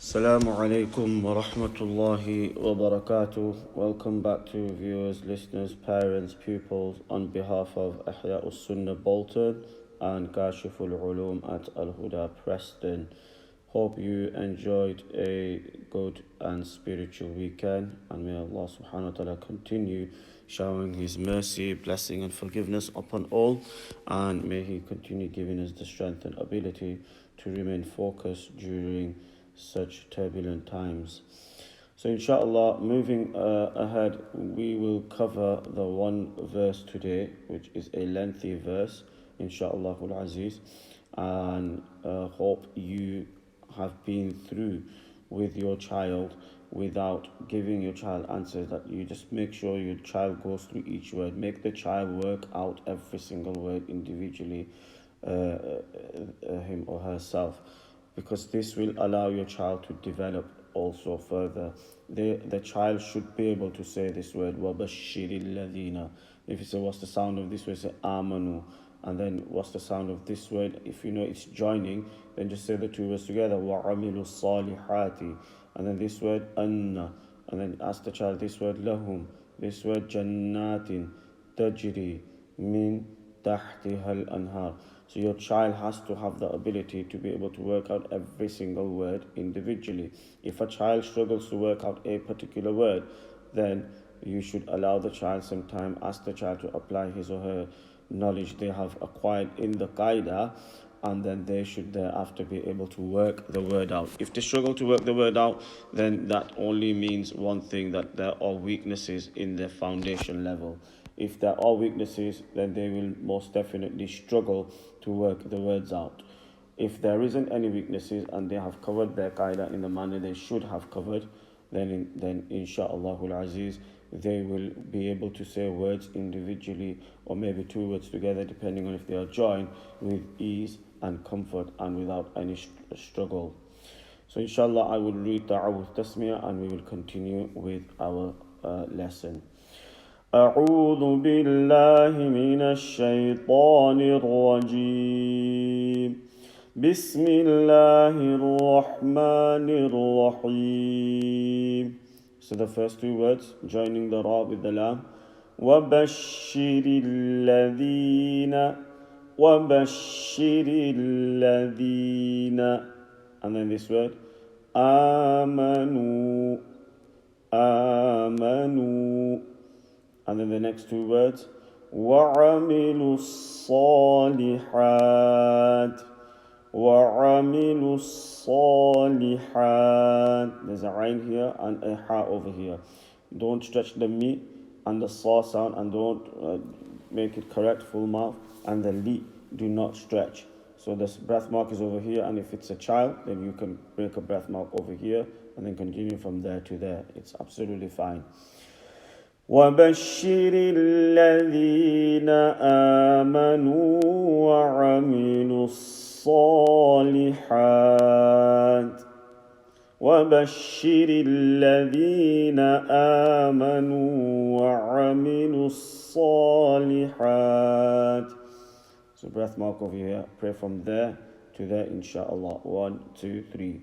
Assalamu alaikum wa rahmatullahi wa barakatuh. Welcome back to viewers, listeners, parents, pupils on behalf of Ihyaaus Bolton and Kashiful Ulum at Al-Huda Preston. Hope you enjoyed a good and spiritual weekend, and may Allah subhanahu wa ta'ala continue showering His mercy, blessing and forgiveness upon all, and may He continue giving us the strength and ability to remain focused during such turbulent times. So inshallah, moving ahead, we will cover the one verse today, which is a lengthy verse, inshallah al-aziz, and hope you have been through with your child without giving your child answers, that you just make sure your child goes through each word. Make the child work out every single word individually, him or herself, because this will allow your child to develop also further. The child should be able to say this word, وَبَشِّرِ الَّذِينَ. If you say, what's the sound of this word, say آمَنُوا. And then what's the sound of this word? If you know it's joining, then just say the two words together, وَعَمِلُوا الصَّالِحَاتِ. And then this word, أَنَّ. And then ask the child this word, لَهُمْ. This word, جَنَّاتٍ تَجْرِي مِنْ تَحْتِهَا الْأَنْهَارِ. So your child has to have the ability to be able to work out every single word individually. If a child struggles to work out a particular word, then you should allow the child some time, ask the child to apply his or her knowledge they have acquired in the qaida, and then they should thereafter be able to work the word out. If they struggle to work the word out, then that only means one thing, that there are weaknesses in their foundation level. If there are weaknesses, then they will most definitely struggle to work the words out. If there isn't any weaknesses and they have covered their qaida in the manner they should have covered, then insha'Allah al-aziz, they will be able to say words individually, or maybe two words together, depending on if they are joined, with ease and comfort and without any struggle. So inshallah, I will read Ta'awudh Tasmiyah and we will continue with our lesson. أعوذ بالله من الشيطان الرجيم بسم الله الرحمن الرحيم. So the first two words, joining the ra with the lam. وَبَشِّرِ الَّذِينَ وَبَشِّرِ الَّذِينَ. And then this word, آمَنُوا آمَنُوا. And then the next two words, وَعَمِلُوا الصَّالِحَاتِ وَعَمِلُوا الصَّالِحَاتِ. There's a ayn here and a ha over here. Don't stretch the mi and the sa sound, and don't make it correct, full mouth, and the li do not stretch. So this breath mark is over here, and if it's a child, then you can break a breath mark over here and then continue from there to there. It's absolutely fine. وَبَشِّرِ الَّذِينَ آمَنُوا وَعَمِلُوا الصَّالِحَاتِ وَبَشِّرِ الَّذِينَ آمَنُوا وَعَمِلُوا الصَّالِحَاتِ. So breath mark over here. Pray from there to there, inshallah. 1, 2, 3.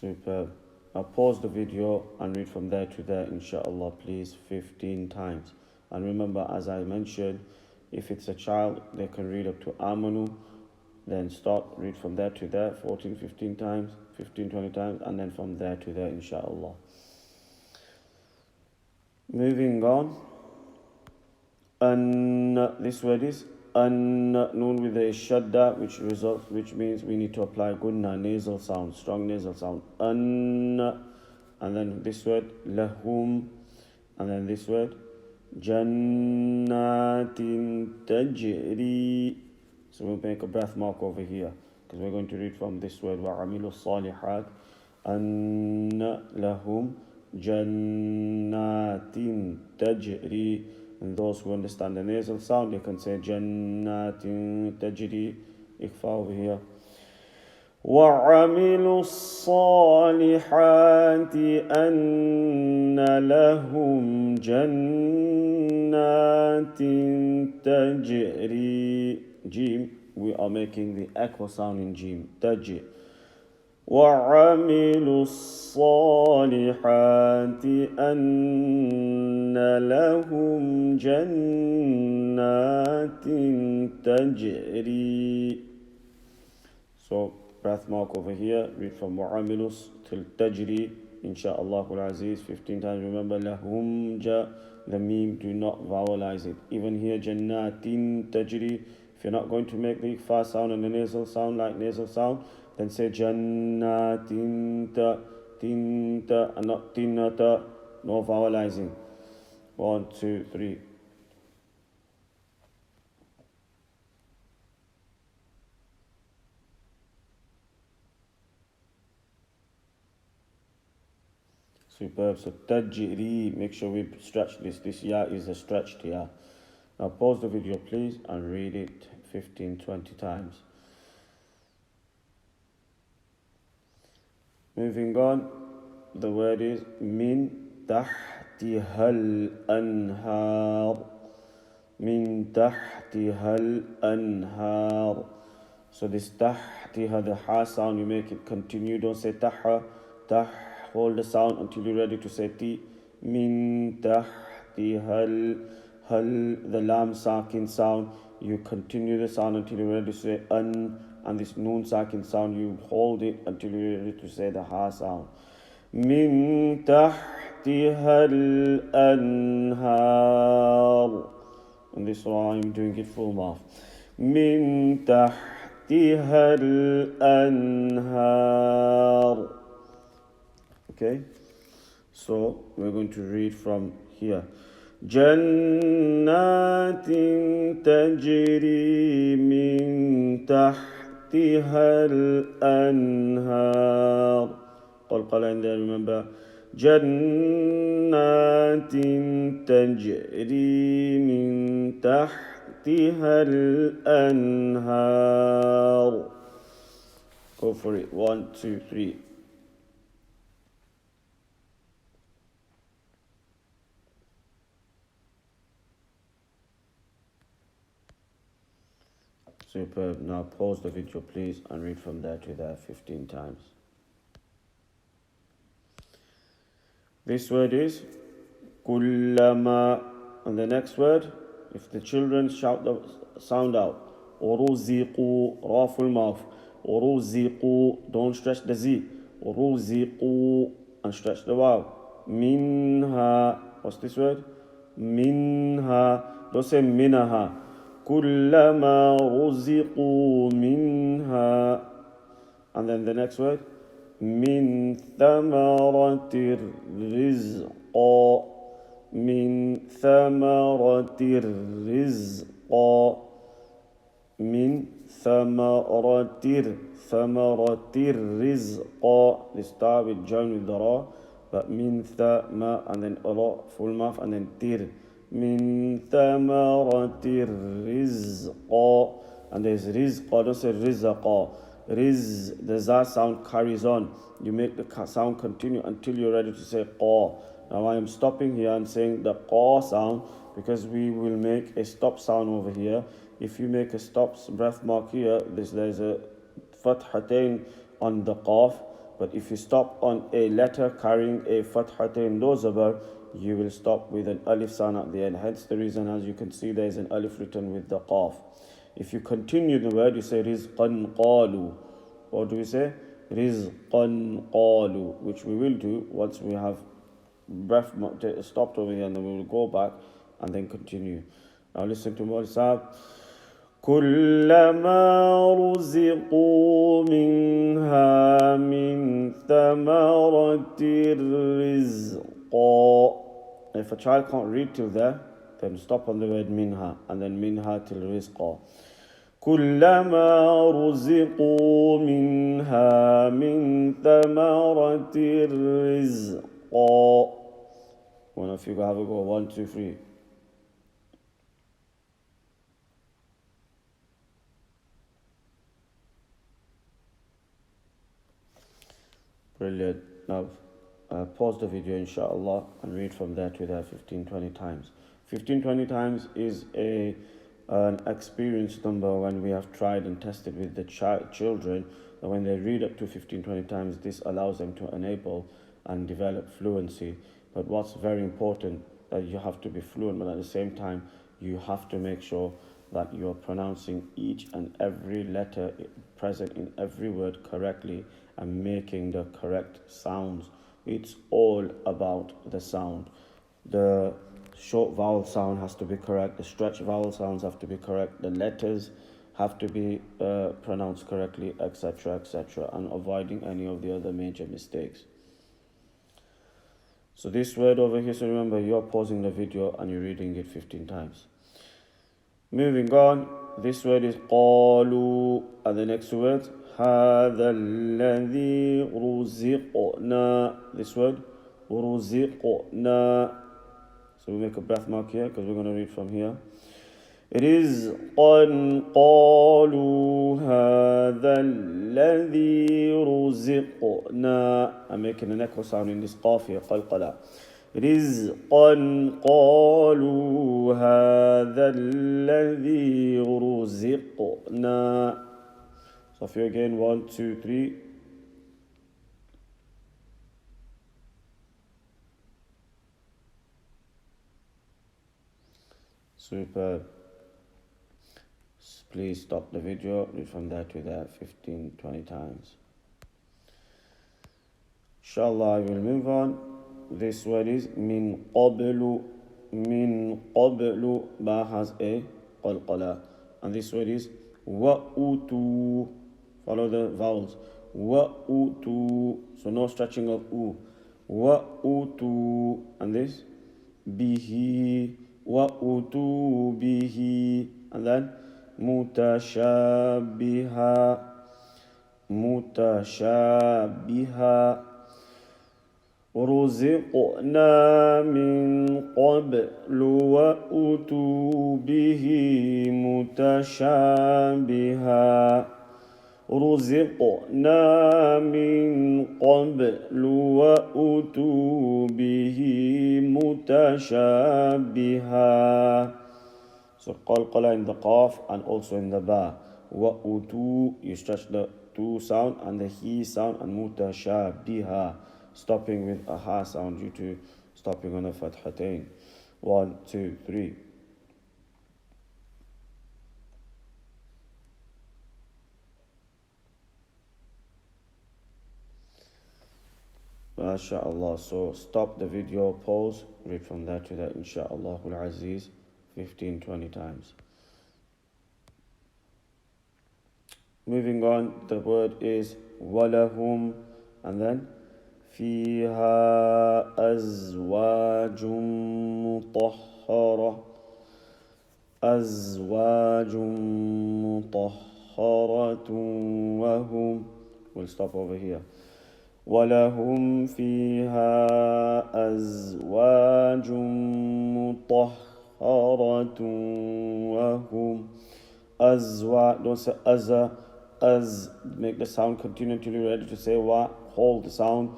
Superb. Now pause the video and read from there to there, inshallah, please, 15 times. And remember, as I mentioned, if it's a child, they can read up to Amanu, then stop, read from there to there, 14, 15 times, 15, 20 times, and then from there to there, inshallah. Moving on. This word is noon with a shadda, which means we need to apply gunna, nasal sound, strong nasal sound. And then this word lahum, and then this word jannatin tajri. So we'll make a breath mark over here, because we're going to read from this word وَعَمِلُوا الصَّالِحَاتِ أَنَّ لَهُمْ جَنَّاتٍ تَجْرِي. And those who understand the nasal sound, they can say جَنَّاتٍ تَجْرِي. Ikhfa over here. وَعَمِلُوا الصَّالِحَاتِ أَنَّ لَهُمْ جَنَّاتٍ تجري. Jim, we are making the echo sound in Jim. تجري. وعملوا الصالحات أن لهم جنات تجري. So breath mark over here, read from وعملوا till تجري Insha'Allah al-Aziz 15 times. Remember lahum the meme, do not vowelize it. Even here jannatin tajri, if you're not going to make the fa sound and the nasal sound like nasal sound, then say jannatin ta, tinta, and not tinata. No vowelizing. 1, 2, 3. Superb. So tajri, make sure we stretch this. This ya is a stretched ya. Now pause the video please and read it 15-20 times. Moving on, the word is min tahtihal anhar. Min tahtihal anhar. So this tahtiha, the ha sound, you make it continue. Don't say taha, tah. Hold the sound until you're ready to say ti. Min tahtihal, hal, the lam sakin sound. You continue the sound until you're ready to say an. And this noon sakin sound, you hold it until you're ready to say the ha sound. Min tahtihal anhar. And this one I'm doing it full mouth. Min tahtihal anhar. Okay, so we're going to read from here. Jannatin tajri min tahtihal anhar. Qalqala in there, remember. Jannatin tajri min tahtihal anhar. Go for it. 1, 2, 3. Superb. Now pause the video please and read from there to there 15 times. This word is kullama. And the next word, if the children shout the sound out, uruziqu, ra full mouth. Uruziqu, don't stretch the z. Uruziqu, and stretch the waw. Minha, what's this word? Minha, don't say minaha. كلما رزقوا منها. And then the next word, من ثمرة الرزق. من ثمرة الرزق. من ثمرة الرزق. They start with join with the ra, but من ثم and then ra full mouth and then tir. Min thamaratir rizqa. And there's rizqa, don't say rizqa. Riz, the za sound carries on. You make the sound continue until you're ready to say qa. Now I am stopping here and saying the qa sound because we will make a stop sound over here. If you make a stop breath mark here, there's a fathatain on the qaf. But if you stop on a letter carrying a fathatain do zabar, you will stop with an alif sound at the end. Hence the reason, as you can see, there is an alif written with the qaf. If you continue the word, you say rizqan qalu. What do we say? Rizqan qalu, which we will do once we have breath stopped over here, and then we will go back and then continue. Now listen to Madrasah. كلما رزقوا منها من ثمرة الرزق. If a child can't read till there, then stop on the word minha and then minha till rizqa. كلما رزقوا منها من ثمرة الرزق. One of you have a go. 1, 2, 3. Brilliant. Now pause the video inshallah and read from there to there 15-20 times. 15, 20 times is an experienced number when we have tried and tested with the children. And when they read up to 15, 20 times, this allows them to enable and develop fluency. But what's very important, that you have to be fluent, but at the same time, you have to make sure that you're pronouncing each and every letter present in every word correctly and making the correct sounds. It's all about the sound. The short vowel sound has to be correct, the stretched vowel sounds have to be correct, the letters have to be pronounced correctly, etc., etc., and avoiding any of the other major mistakes. So this word over here, so remember, you're pausing the video and you're reading it 15 times. Moving on, this word is قالوا, and the next word هذا الذي رزقنا. This word رزقنا. So we make a breath mark here because we're going to read from here. رزقا قالوا هذا الذي رزقنا. I'm making an echo sound in this qaf here, قلقلة. رزقا قالوا هذا الذي رزقنا. So for you again, 1, 2, 3. Superb. Please stop the video, read from there to there 15, 20 times. Inshallah, I will move on. This word is min qablu. Min qablu. Ba has a qalqala. And this word is wa'utu. Follow the vowels. Wa'utu. So no stretching of u. Wa'utu. And this bihi. Wa'utu bihi. And then mutashabiha. Mutashabiha. رزقنا من قبل وأتوا به متشابها. رزقنا من قبل وأتوا به متشابها. So qalqala in the qaf and also in the ba. وأتوا, you stretch the tu sound and the he sound, and mutashabiha, stopping with a ha sound due to stopping on a fathatain. 1, 2, 3. MashaAllah. So stop the video, pause, read from there to there, insha'Allah al-Aziz, 15, 20 times. Moving on, the word is walahum, and then فيها أزواج مطهرة. أزواج مطهرة وهم. We'll stop over here. ولهم فيها أزواج مطهرة وهم. أزواج, don't say أزا. Az, make the sound continue until you're ready to say wa. Hold the sound.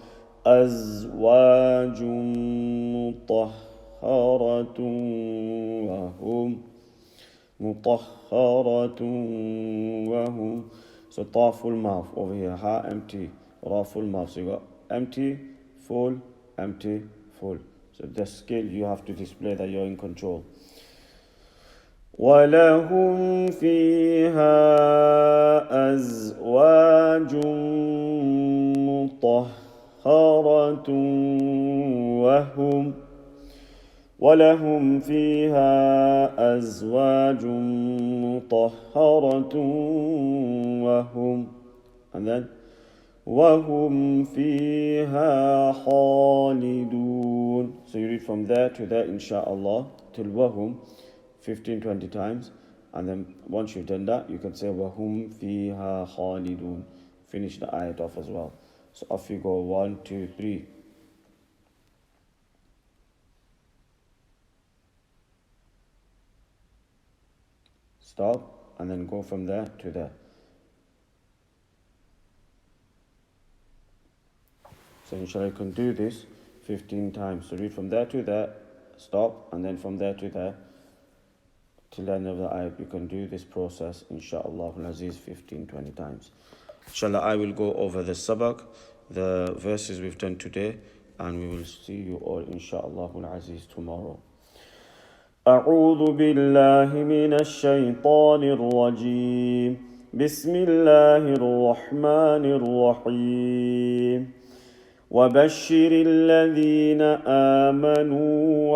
أزواج مطهرة وهم. مطهرة وهم. So ta full mouth over here, ha empty, ra full mouth. So you got empty, full, empty, full. So the skill you have to display that you're in control. ولهم فيها أزواج مطهرة وهم. ولهم فيها أزواج مطهرة وهم. And then وهم فيها خالدون. So you read from there to there, insha'Allah, till وهم 15, 20 times. And then once you've done that, you can say وهم فيها خالدون. Finish the ayat off as well. So off you go. 1, 2, 3. Stop and then go from there to there. So inshallah you can do this 15 times. So read from there to there, stop, and then from there to there, till the end of the ayat, you can do this process, inshaAllah al-Aziz, 15-20 times. Inshallah, I will go over the sabak, the verses we've done today, and we will see you all, inshaAllah al-Aziz, tomorrow. أعوذ بالله من الشيطان الرجيم بسم الله الرحمن الرحيم وبشر الذين آمنوا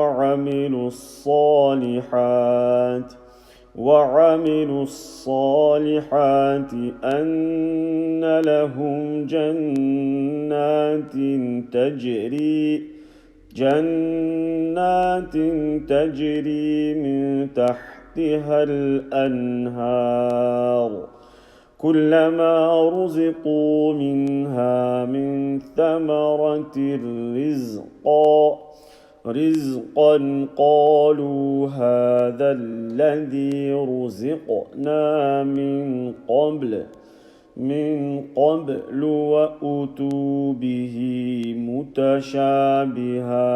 وعملوا الصالحات أن لهم جنات تجري من تحتها الأنهار كلما رزقوا منها من ثمرة رزقا قالوا هذا الذي رزقنا من قبل وأتوا به متشابها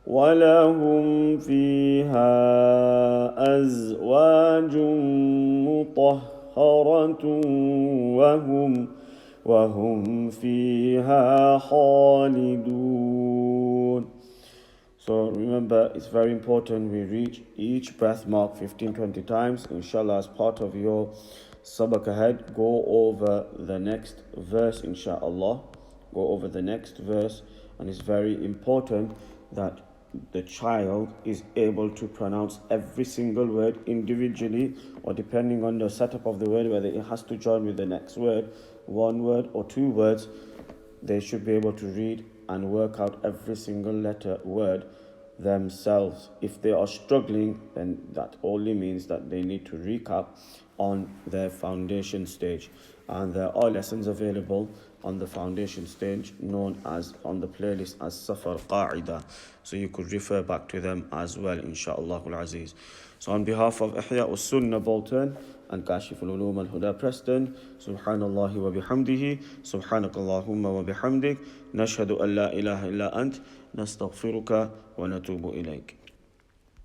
ولهم فيها أزواج مطهرة وهم فيها خالدون. So remember, it's very important we reach each breath mark 15-20 times. Inshallah, as part of your sabak ahead, go over the next verse, inshallah. Go over the next verse, and it's very important that the child is able to pronounce every single word individually, or depending on the setup of the word, whether it has to join with the next word, one word or two words, they should be able to read and work out every single letter word themselves. If they are struggling, then that only means that they need to recap on their foundation stage, and there are lessons available on the foundation stage known as on the playlist as Safar Qa'ida, so you could refer back to them as well, inshaAllah al-Aziz. So on behalf of Ihyaaus Sunnah Bolton and Kashif al-Ulum Al-Huda Preston, subhanallahi wa bihamdihi, subhanakallahumma wa bihamdik, nashhadu an la ilaha illa ant, nastaghfiruka wa natubu ilayk.